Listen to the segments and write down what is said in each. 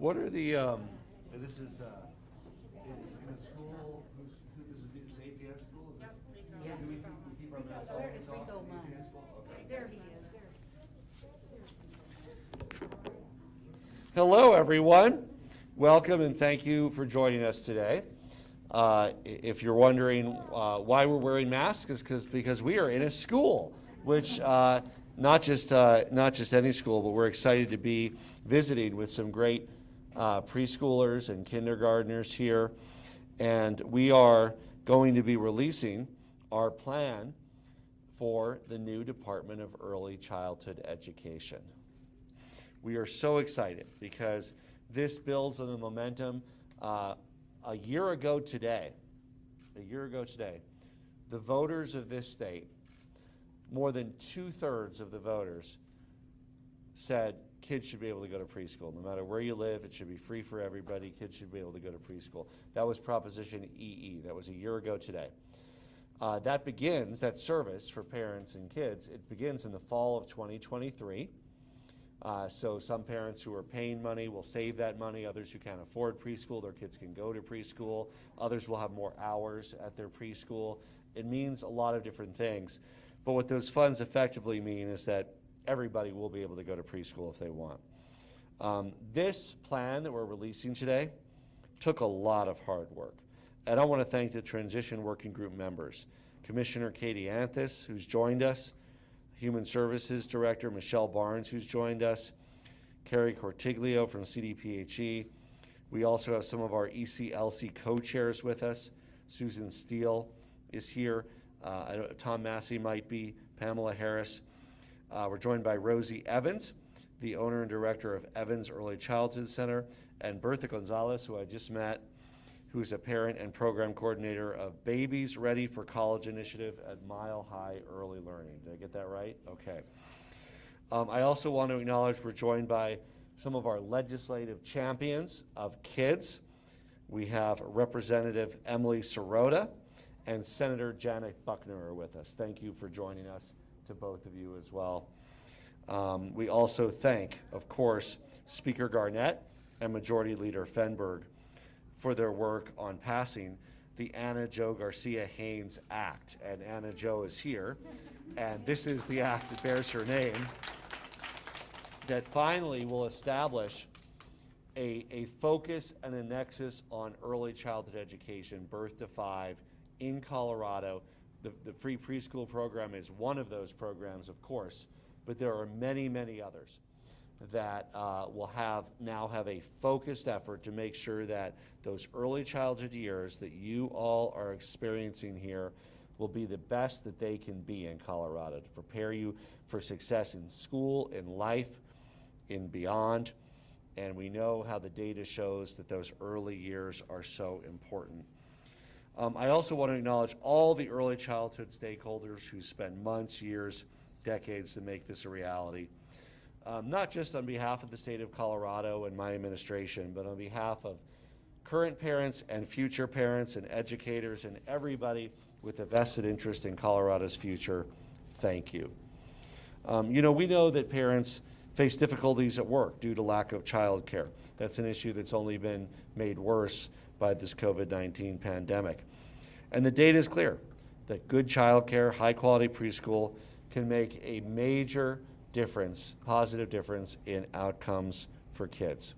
What are the, this is in a school, this is APS school, is it? Yes. Do we keep our masks on? Where is Rico mine? Okay. There he is. Hello, everyone. Welcome and thank you for joining us today. If you're wondering why we're wearing masks, is because we are in a school, which not just any school, but we're excited to be visiting with some great preschoolers and kindergartners here, and we are going to be releasing our plan for the new Department of Early Childhood Education. We are so excited because this builds on the momentum. A year ago today, the voters of this state, more than 2/3 of the voters said kids should be able to go to preschool. No matter where you live, it should be free for everybody. Kids should be able to go to preschool. That was Proposition EE. That was a year ago today. That service for parents and kids, it begins in the fall of 2023. So some parents who are paying money will save that money. Others who can't afford preschool, their kids can go to preschool. Others will have more hours at their preschool. It means a lot of different things. But what those funds effectively mean is that everybody will be able to go to preschool if they want. This plan that we're releasing today took a lot of hard work. And I want to thank the Transition Working Group members, Commissioner Katy Anthes, who's joined us, Human Services Director Michelle Barnes, who's joined us, Carrie Cortiglio from CDPHE. We also have some of our ECLC co-chairs with us. Susan Steele is here. Tom Massey might be, Pamela Harris. We're joined by Rosie Evans, the owner and director of Evans Early Childhood Center, and Bertha Gonzalez, who I just met, who is a parent and program coordinator of Babies Ready for College Initiative at Mile High Early Learning. Did I get that right? Okay. I also want to acknowledge we're joined by some of our legislative champions of kids. We have Representative Emily Sirota and Senator Janet Buckner are with us. Thank you for joining us, to both of you as well. We also thank, of course, Speaker Garnett and Majority Leader Fenberg for their work on passing the Anna Jo Garcia Haynes Act. And Anna Jo is here, and this is the act that bears her name, that finally will establish a focus and a nexus on early childhood education, birth to 5, in Colorado. The free preschool program is one of those programs, of course, but there are many, many others that will now have a focused effort to make sure that those early childhood years that you all are experiencing here will be the best that they can be in Colorado, to prepare you for success in school, in life, in beyond. And we know how the data shows that those early years are so important. I also want to acknowledge all the early childhood stakeholders who spend months, years, decades to make this a reality. Not just on behalf of the state of Colorado and my administration, but on behalf of current parents and future parents and educators and everybody with a vested interest in Colorado's future. Thank you. We know that parents face difficulties at work due to lack of child care. That's an issue that's only been made worse by this COVID-19 pandemic. And the data is clear that good child care, high quality preschool can make a major difference, positive difference in outcomes for kids.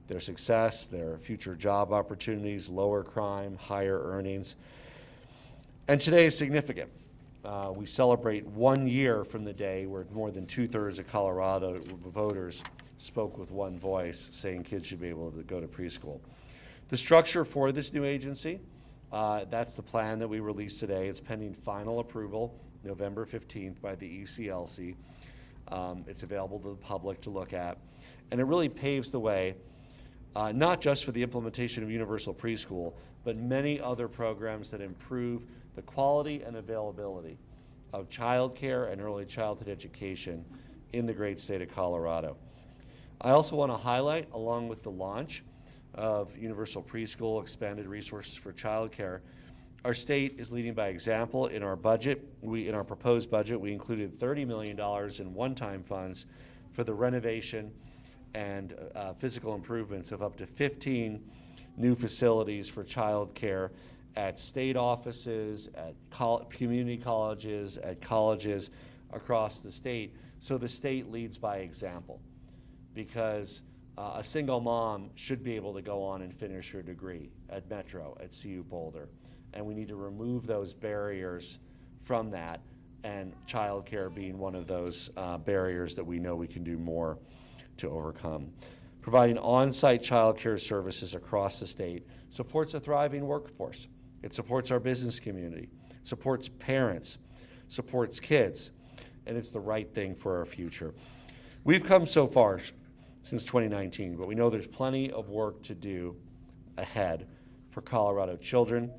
Their success, their future job opportunities, lower crime, higher earnings. And today is significant. We celebrate 1 year from the day where more than 2/3 of Colorado voters spoke with one voice saying kids should be able to go to preschool. The structure for this new agency, that's the plan that we released today. It's pending final approval November 15th by the ECLC. It's available to the public to look at. And it really paves the way, not just for the implementation of universal preschool, but many other programs that improve the quality and availability of childcare and early childhood education in the great state of Colorado. I also want to highlight, along with the launch of universal preschool, expanded resources for childcare, our state is leading by example. In our budget, in our proposed budget, we included $30 million in one-time funds for the renovation and physical improvements of up to 15 new facilities for child care at state offices, at community colleges, at colleges across the state. So the state leads by example, because a single mom should be able to go on and finish her degree at Metro, at CU Boulder. And we need to remove those barriers from that, and childcare being one of those barriers that we know we can do more to overcome. Providing on-site childcare services across the state supports a thriving workforce. It supports our business community, supports parents, supports kids, and it's the right thing for our future. We've come so far since 2019, but we know there's plenty of work to do ahead for Colorado children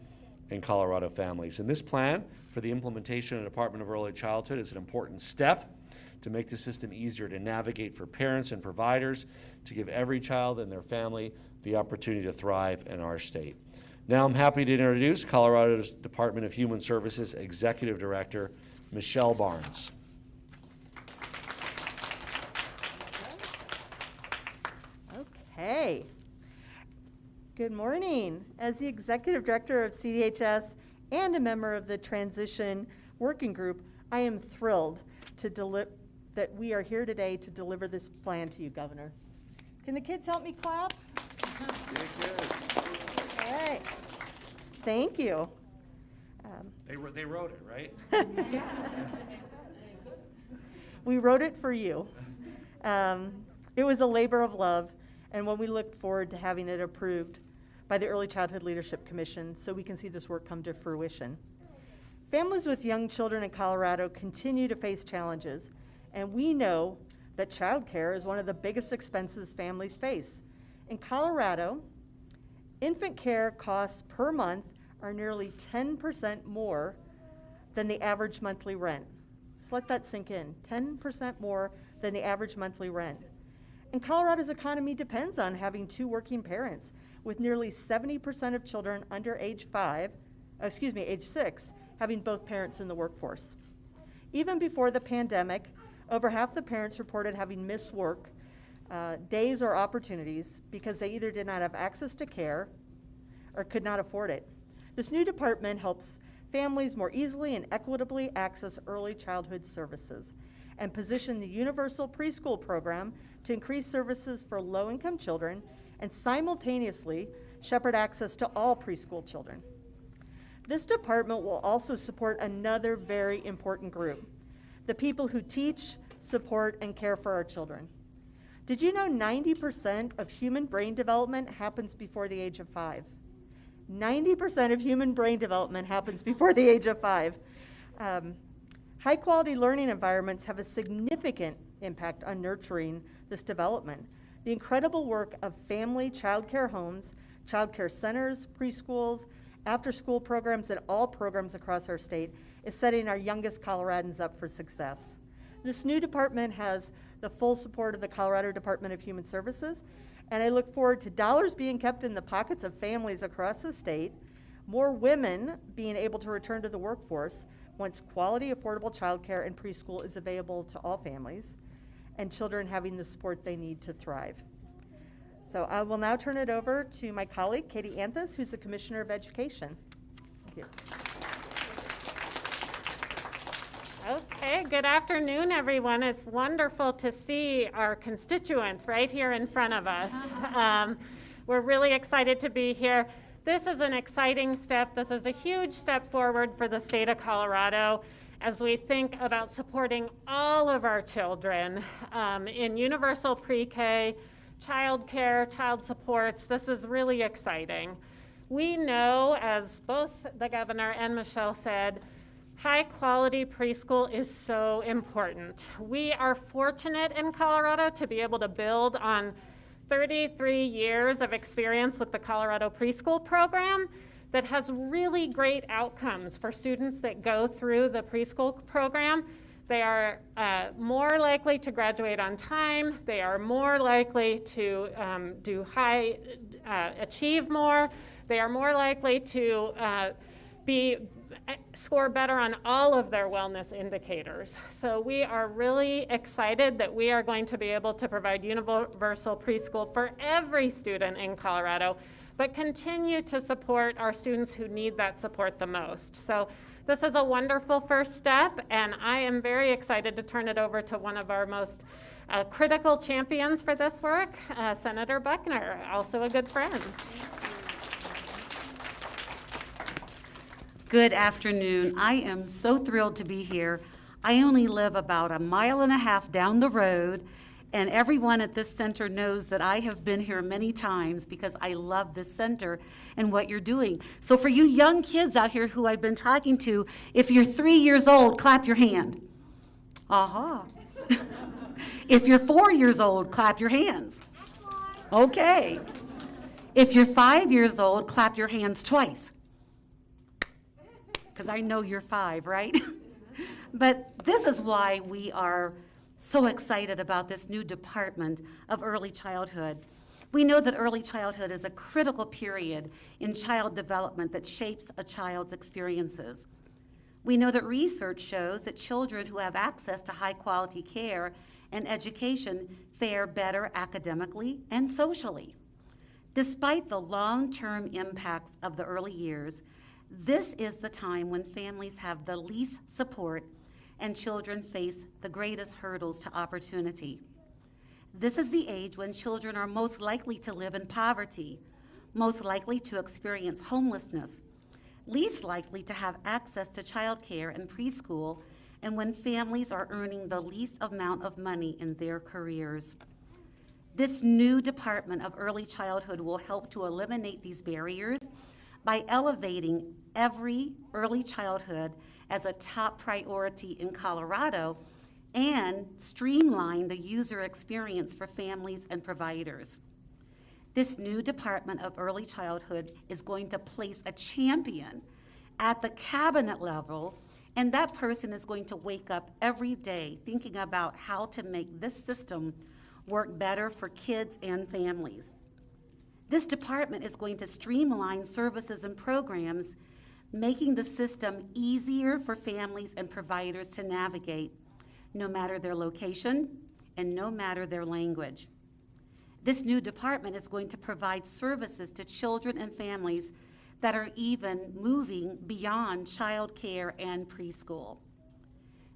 and Colorado families. And this plan for the implementation of the Department of Early Childhood is an important step to make the system easier to navigate for parents and providers, to give every child and their family the opportunity to thrive in our state. Now I'm happy to introduce Colorado's Department of Human Services Executive Director, Michelle Barnes. Okay. Good morning. As the Executive Director of CDHS and a member of the Transition Working Group, I am thrilled that we are here today to deliver this plan to you, Governor. Can the kids help me clap? All right. Thank you. They wrote it, right? We wrote it for you. It was a labor of love, and when we look forward to having it approved by the Early Childhood Leadership Commission so we can see this work come to fruition. Families with young children in Colorado continue to face challenges, and we know that childcare is one of the biggest expenses families face. In Colorado, infant care costs per month are nearly 10% more than the average monthly rent. Just let that sink in, 10% more than the average monthly rent. And Colorado's economy depends on having two working parents, with nearly 70% of children under age 6, having both parents in the workforce. Even before the pandemic, over half the parents reported having missed work days or opportunities because they either did not have access to care or could not afford it. This new department helps families more easily and equitably access early childhood services and position the universal preschool program to increase services for low-income children and simultaneously shepherd access to all preschool children. This department will also support another very important group, the people who teach, support, and care for our children. Did you know 90% of human brain development happens before the age of 5? 90% of human brain development happens before the age of 5. High-quality learning environments have a significant impact on nurturing this development. The incredible work of family childcare homes, childcare centers, preschools, after-school programs, and all programs across our state is setting our youngest Coloradans up for success. This new department has the full support of the Colorado Department of Human Services, and I look forward to dollars being kept in the pockets of families across the state, more women being able to return to the workforce once quality, affordable childcare and preschool is available to all families, and children having the support they need to thrive. So I will now turn it over to my colleague, Katy Anthes, who's the Commissioner of Education. Thank you. Okay, good afternoon, everyone. It's wonderful to see our constituents right here in front of us. We're really excited to be here. This is an exciting step. This is a huge step forward for the state of Colorado as we think about supporting all of our children in universal pre-K, child care, child supports. This is really exciting. We know, as both the governor and Michelle said, high quality preschool is so important. We are fortunate in Colorado to be able to build on 33 years of experience with the Colorado preschool program that has really great outcomes for students that go through the preschool program. They are more likely to graduate on time. They are more likely to achieve more. They are more likely to be score better on all of their wellness indicators. So we are really excited that we are going to be able to provide universal preschool for every student in Colorado, but continue to support our students who need that support the most. So this is a wonderful first step, and I am very excited to turn it over to one of our most critical champions for this work, Senator Buckner, also a good friend. Good afternoon. I am so thrilled to be here. I only live about 1.5 miles down the road, and everyone at this center knows that I have been here many times because I love this center and what you're doing. So for you young kids out here who I've been talking to, if you're 3 years old, clap your hand. Aha. If you're 4 years old, clap your hands. Okay. If you're 5 years old, clap your hands twice. Because I know you're 5, right? But this is why we are so excited about this new department of early childhood. We know that early childhood is a critical period in child development that shapes a child's experiences. We know that research shows that children who have access to high-quality care and education fare better academically and socially. Despite the long-term impacts of the early years, this is the time when families have the least support and children face the greatest hurdles to opportunity. This is the age when children are most likely to live in poverty, most likely to experience homelessness, least likely to have access to childcare and preschool, and when families are earning the least amount of money in their careers. This new Department of Early Childhood will help to eliminate these barriers by elevating every early childhood as a top priority in Colorado and streamline the user experience for families and providers. This new Department of Early Childhood is going to place a champion at the cabinet level, and that person is going to wake up every day thinking about how to make this system work better for kids and families. This department is going to streamline services and programs, making the system easier for families and providers to navigate, no matter their location and no matter their language. This new department is going to provide services to children and families that are even moving beyond child care and preschool.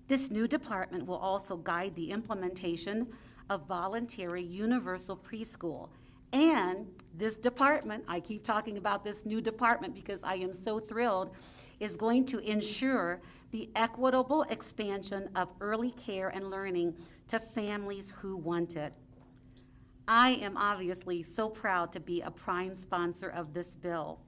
This new department will also guide the implementation of voluntary universal preschool. And this department, I keep talking about this new department because I am so thrilled, is going to ensure the equitable expansion of early care and learning to families who want it. I am obviously so proud to be a prime sponsor of this bill.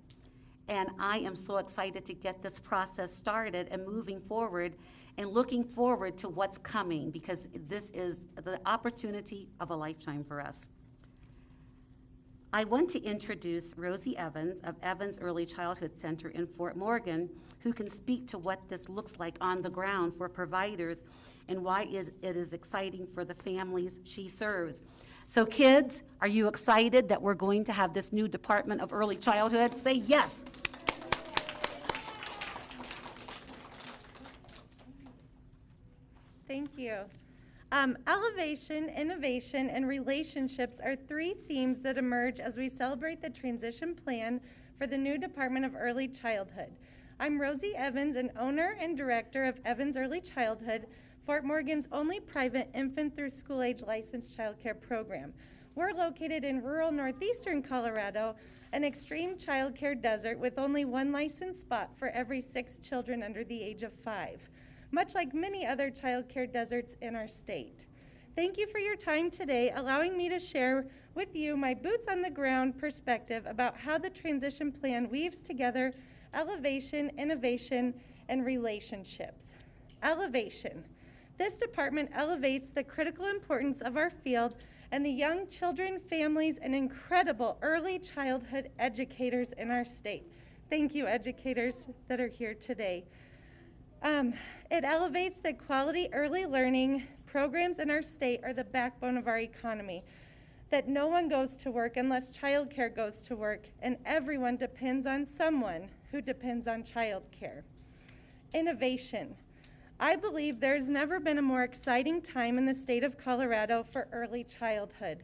And I am so excited to get this process started and moving forward and looking forward to what's coming, because this is the opportunity of a lifetime for us. I want to introduce Rosie Evans of Evans Early Childhood Center in Fort Morgan, who can speak to what this looks like on the ground for providers and why it is exciting for the families she serves. So kids, are you excited that we're going to have this new Department of Early Childhood? Say yes. Thank you. Elevation, innovation, and relationships are three themes that emerge as we celebrate the transition plan for the new Department of Early Childhood. I'm Rosie Evans, an owner and director of Evans Early Childhood, Fort Morgan's only private infant through school age licensed childcare program. We're located in rural northeastern Colorado, an extreme childcare desert with only one licensed spot for every 6 children under the age of 5. Much like many other childcare deserts in our state. Thank you for your time today, allowing me to share with you my boots on the ground perspective about how the transition plan weaves together elevation, innovation, and relationships. Elevation. This department elevates the critical importance of our field and the young children, families, and incredible early childhood educators in our state. Thank you, educators that are here today. It elevates the quality early learning programs in our state are the backbone of our economy. That no one goes to work unless childcare goes to work, and everyone depends on someone who depends on childcare. Innovation. I believe there's never been a more exciting time in the state of Colorado for early childhood.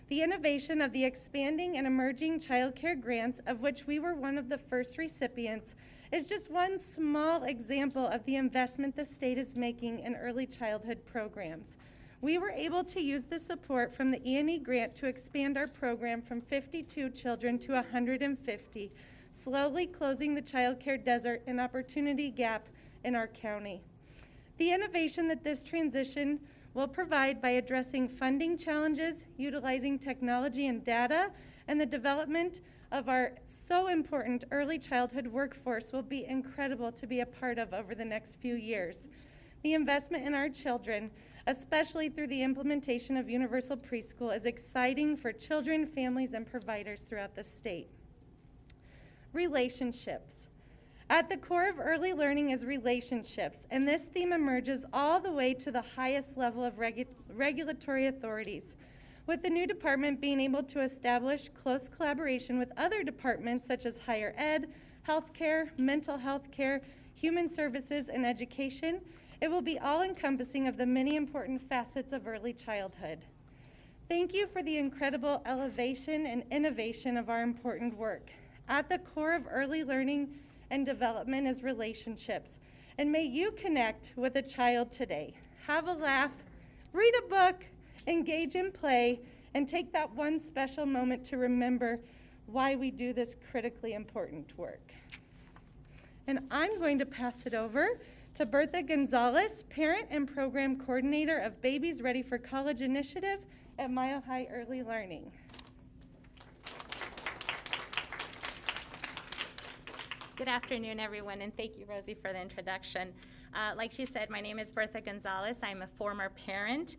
The innovation of the expanding and emerging child care grants, of which we were one of the first recipients, is just one small example of the investment the state is making in early childhood programs. We were able to use the support from the E&E grant to expand our program from 52 children to 150, slowly closing the child care desert and opportunity gap in our county. The innovation that this transition will provide by addressing funding challenges, utilizing technology and data, and the development of our so important early childhood workforce will be incredible to be a part of over the next few years. The investment in our children, especially through the implementation of universal preschool, is exciting for children, families, and providers throughout the state. Relationships. At the core of early learning is relationships, and this theme emerges all the way to the highest level of regulatory authorities, with the new department being able to establish close collaboration with other departments such as higher ed, healthcare, mental health care, human services, and education. It will be all-encompassing of the many important facets of early childhood. Thank you for the incredible elevation and innovation of our important work. At the core of early learning and development is relationships. And may you connect with a child today. Have a laugh, read a book, engage in play, and take that one special moment to remember why we do this critically important work. And I'm going to pass it over to Bertha Gonzalez, Parent and Program Coordinator of Babies Ready for College Initiative at Mile High Early Learning. Good afternoon, everyone, and thank you, Rosie, for the introduction. Like she said, my name is Bertha Gonzalez. I'm a former parent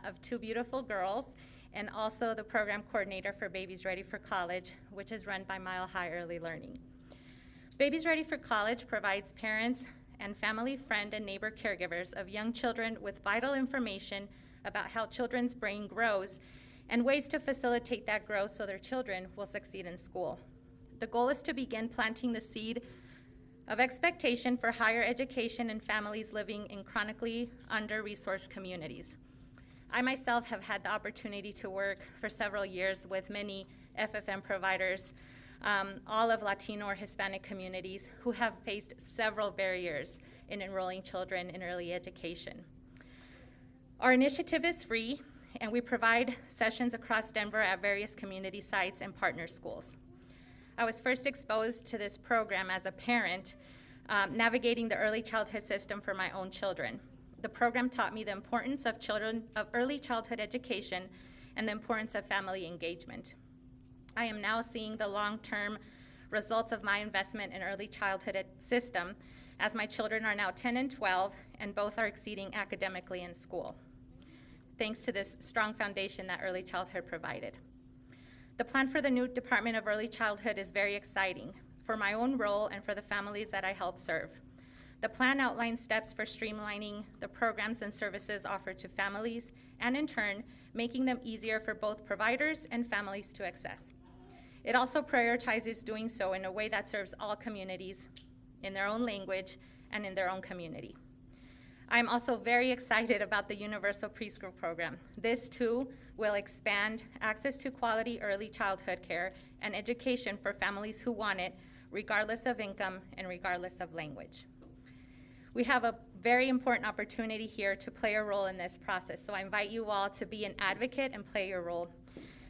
of two beautiful girls and also the program coordinator for Babies Ready for College, which is run by Mile High Early Learning. Babies Ready for College provides parents and family, friend, and neighbor caregivers of young children with vital information about how children's brain grows and ways to facilitate that growth so their children will succeed in school. The goal is to begin planting the seed of expectation for higher education in families living in chronically under-resourced communities. I myself have had the opportunity to work for several years with many FFM providers, all of Latino or Hispanic communities who have faced several barriers in enrolling children in early education. Our initiative is free, and we provide sessions across Denver at various community sites and partner schools. I was first exposed to this program as a parent, navigating the early childhood system for my own children. The program taught me the importance of early childhood education and the importance of family engagement. I am now seeing the long-term results of my investment in early childhood system, as my children are now 10 and 12, and both are exceeding academically in school, thanks to this strong foundation that early childhood provided. The plan for the new Department of Early Childhood is very exciting for my own role and for the families that I help serve. The plan outlines steps for streamlining the programs and services offered to families, and in turn, making them easier for both providers and families to access. It also prioritizes doing so in a way that serves all communities in their own language and in their own community. I'm also very excited about the Universal Preschool Program. This too will expand access to quality early childhood care and education for families who want it, regardless of income and regardless of language. We have a very important opportunity here to play a role in this process, so I invite you all to be an advocate and play your role.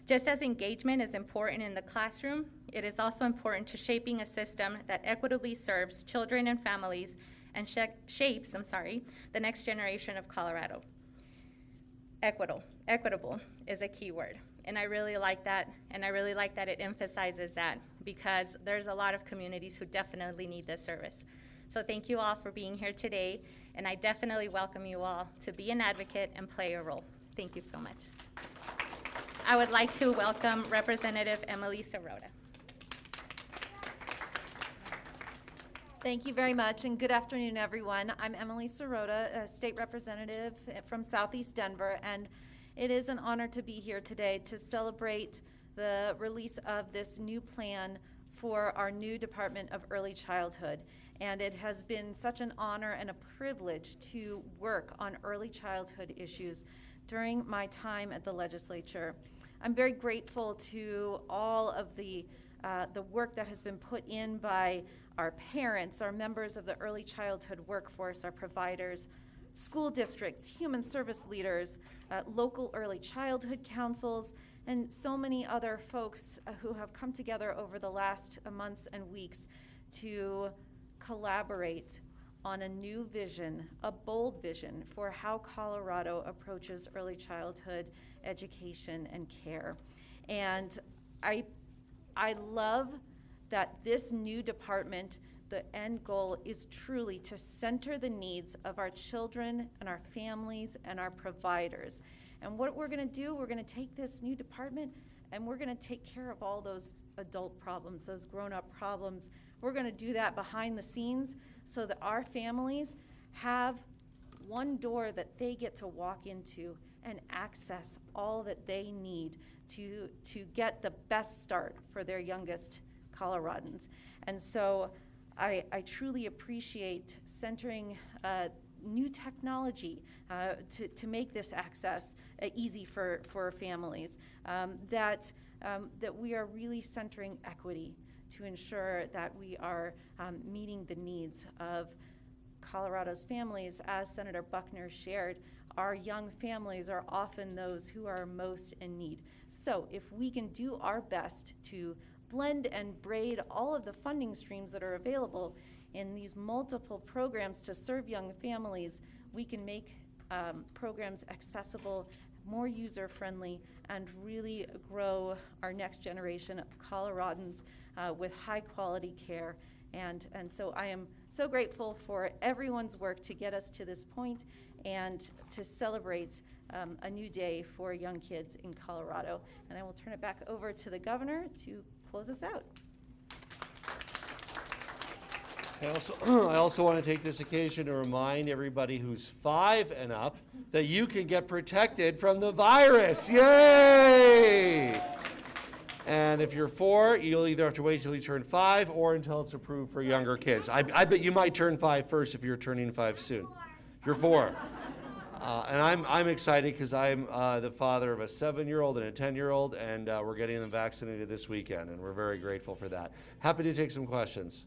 Just as engagement is important in the classroom, it is also important to shaping a system that equitably serves children and families and shapes the next generation of Colorado. Equitable is a key word, and I really like that, and I really like that it emphasizes that, because there's a lot of communities who definitely need this service. So thank you all for being here today, and I definitely welcome you all to be an advocate and play a role. Thank you so much. I would like to welcome Representative Emily Sirota. Thank you very much, and good afternoon, everyone. I'm Emily Sirota, a state representative from Southeast Denver, and it is an honor to be here today to celebrate the release of this new plan for our new Department of Early Childhood. And it has been such an honor and a privilege to work on early childhood issues during my time at the legislature. I'm very grateful to all of the work that has been put in by our parents, our members of the early childhood workforce, our providers, school districts, human service leaders, local early childhood councils, and so many other folks who have come together over the last months and weeks to collaborate on a new vision, a bold vision for how Colorado approaches early childhood education and care. And I love that this new department, the end goal is truly to center the needs of our children and our families and our providers. And what we're gonna do, we're gonna take this new department and we're gonna take care of all those adult problems, those grown-up problems. We're gonna do that behind the scenes so that our families have one door that they get to walk into and access all that they need to get the best start for their youngest Coloradans. And so I truly appreciate centering new technology to make this access easy for families, that we are really centering equity to ensure that we are meeting the needs of Colorado's families. As Senator Buckner shared, our young families are often those who are most in need. So if we can do our best to blend and braid all of the funding streams that are available in these multiple programs to serve young families, we can make programs accessible, more user-friendly, and really grow our next generation of Coloradans with high-quality care. And so I am so grateful for everyone's work to get us to this point and to celebrate a new day for young kids in Colorado. And I will turn it back over to the governor to close us out. I also want to take this occasion to remind everybody who's 5 and up that you can get protected from the virus. Yay! And if you're 4, you'll either have to wait till you turn 5 or until it's approved for younger kids. I bet you might turn 5 first if you're turning 5 soon. You're 4. And I'm excited because I'm the father of a 7-year-old and a 10-year-old, and we're getting them vaccinated this weekend, and we're very grateful for that. Happy to take some questions.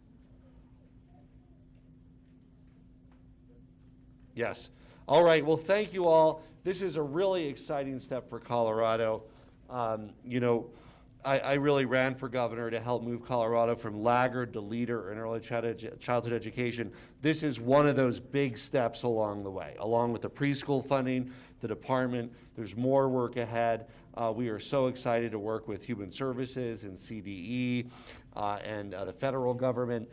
Yes. All right. Well, thank you all. This is a really exciting step for Colorado. You know, I really ran for governor to help move Colorado from laggard to leader in early childhood education. This is one of those big steps along the way. Along with the preschool funding, the department, there's more work ahead. We are so excited to work with Human Services and CDE and the federal government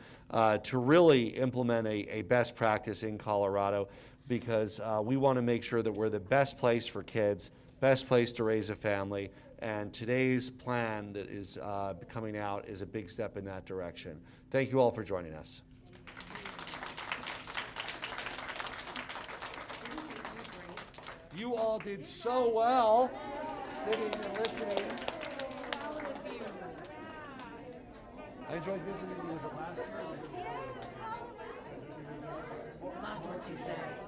to really implement a best practice in Colorado, because we want to make sure that we're the best place for kids, best place to raise a family, and today's plan that is coming out is a big step in that direction. Thank you all for joining us. You all did so well sitting and listening. I enjoyed visiting you. Was it last year? Loved what you said.